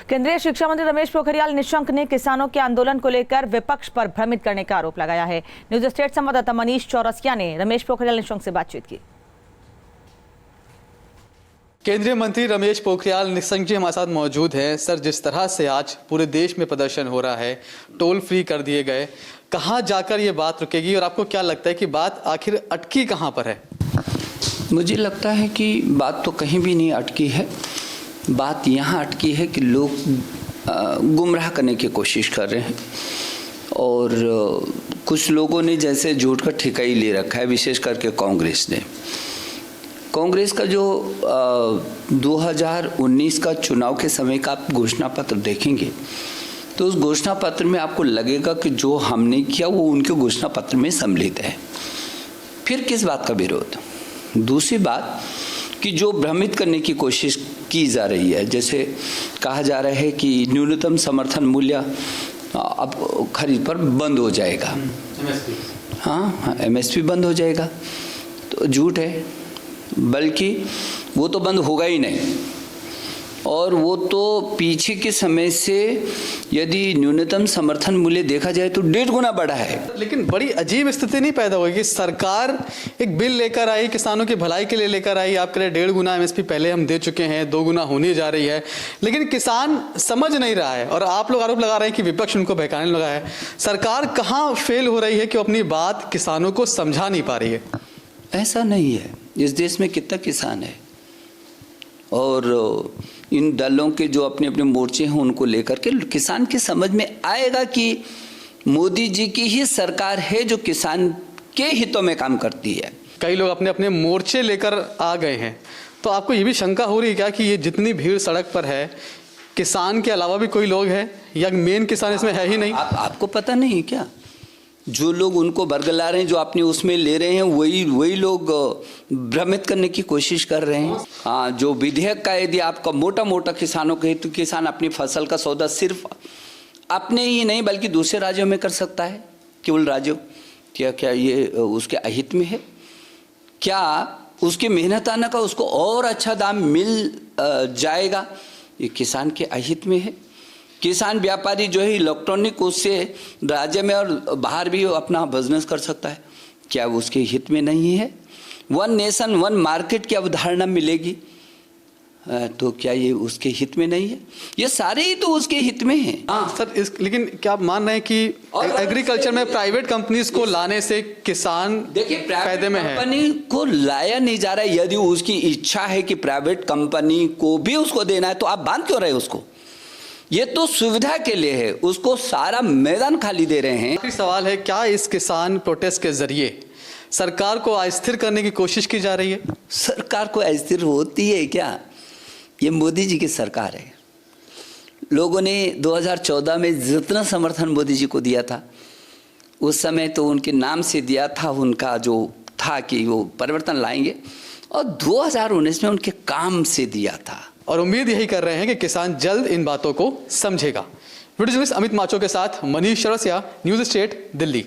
केंद्रीय शिक्षा मंत्री रमेश पोखरियाल निशंक ने किसानों के आंदोलन को लेकर विपक्ष पर भ्रमित करने का आरोप लगाया है। न्यूज स्टेट संवाददाता मनीष चौरसिया ने रमेश पोखरियाल निशंक से बातचीत की। केंद्रीय मंत्री रमेश पोखरियाल निशंक जी हमारे साथ मौजूद हैं। सर, जिस तरह से आज पूरे देश में प्रदर्शन हो रहा है, टोल फ्री कर दिए गए, कहां जाकर ये बात रुकेगी और आपको क्या लगता है कि बात आखिर अटकी कहां पर है? मुझे लगता है कि बात तो कहीं भी नहीं अटकी है। बात यहाँ अटकी है कि लोग गुमराह करने की कोशिश कर रहे हैं और कुछ लोगों ने जैसे झूठ का ठेका ही ले रखा है, विशेष करके कांग्रेस ने। कांग्रेस का जो 2019 का चुनाव के समय का आप घोषणा पत्र देखेंगे तो उस घोषणा पत्र में आपको लगेगा कि जो हमने किया वो उनके घोषणा पत्र में सम्मिलित है। फिर किस बात का विरोध? दूसरी बात कि जो भ्रमित करने की कोशिश की जा रही है, जैसे कहा जा रहा है कि न्यूनतम समर्थन मूल्य अब खरीद पर बंद हो जाएगा। हाँ, एमएसपी बंद हो जाएगा, तो झूठ है। बल्कि वो तो बंद होगा ही नहीं, और वो तो पीछे के समय से यदि न्यूनतम समर्थन मूल्य देखा जाए तो 1.5 गुना बढ़ा है। लेकिन बड़ी अजीब स्थिति नहीं पैदा होगी कि सरकार एक बिल लेकर आई, किसानों की भलाई के लिए लेकर आई, आप कह रहे 1.5 गुना एमएसपी पहले हम दे चुके हैं, 2 गुना होने जा रही है, लेकिन किसान समझ नहीं रहा है और आप लोग आरोप लगा रहे हैं कि विपक्ष उनको बहकाने लगा है। सरकार कहाँ फेल हो रही है कि वो अपनी बात किसानों को समझा नहीं पा रही है? ऐसा नहीं है। इस देश में कितना किसान है और इन दलों के जो अपने अपने मोर्चे हैं उनको लेकर के किसान की समझ में आएगा कि मोदी जी की ही सरकार है जो किसान के हितों में काम करती है। कई लोग अपने अपने मोर्चे लेकर आ गए हैं, तो आपको ये भी शंका हो रही है क्या कि ये जितनी भीड़ सड़क पर है, किसान के अलावा भी कोई लोग हैं या मेन किसान इसमें है ही नहीं? आपको पता नहीं क्या? जो लोग उनको बरगला रहे हैं, जो अपने उसमें ले रहे हैं, वही लोग भ्रमित करने की कोशिश कर रहे हैं। हाँ, जो विधेयक का यदि आपका मोटा किसानों के हित, किसान अपनी फसल का सौदा सिर्फ अपने ही नहीं बल्कि दूसरे राज्यों में कर सकता है, केवल राज्यों। क्या ये उसके अहित में है? क्या उसके मेहनताना का उसको और अच्छा दाम मिल जाएगा? ये किसान के अहित में है। किसान व्यापारी जो है इलेक्ट्रॉनिक उससे राज्य में और बाहर भी अपना बिजनेस कर सकता है, क्या उसके हित में नहीं है? 1 नेशन 1 मार्केट की अवधारणा मिलेगी, तो क्या ये उसके हित में नहीं है? ये सारे ही तो उसके हित में हैं। हाँ सर, लेकिन क्या आप मान रहे हैं कि एग्रीकल्चर में प्राइवेट कंपनीज को लाने से किसान देखिए फायदे में है? कंपनी को लाया नहीं जा रहा है। यदि उसकी इच्छा है कि प्राइवेट कंपनी को भी उसको देना है तो आप बांध क्यों रहे उसको? ये तो सुविधा के लिए है, उसको सारा मैदान खाली दे रहे हैं। आखिरी सवाल है, क्या इस किसान प्रोटेस्ट के जरिए सरकार को अस्थिर करने की कोशिश की जा रही है? सरकार को अस्थिर होती है क्या? ये मोदी जी की सरकार है। लोगों ने 2014 में जितना समर्थन मोदी जी को दिया था, उस समय तो उनके नाम से दिया था, उनका जो था कि वो परिवर्तन लाएंगे, और 2019 में उनके काम से दिया था। और उम्मीद यही कर रहे हैं कि किसान जल्द इन बातों को समझेगा। वीडियो जर्नलिस्ट अमित माचो के साथ मनीष चौरसिया, न्यूज स्टेट, दिल्ली।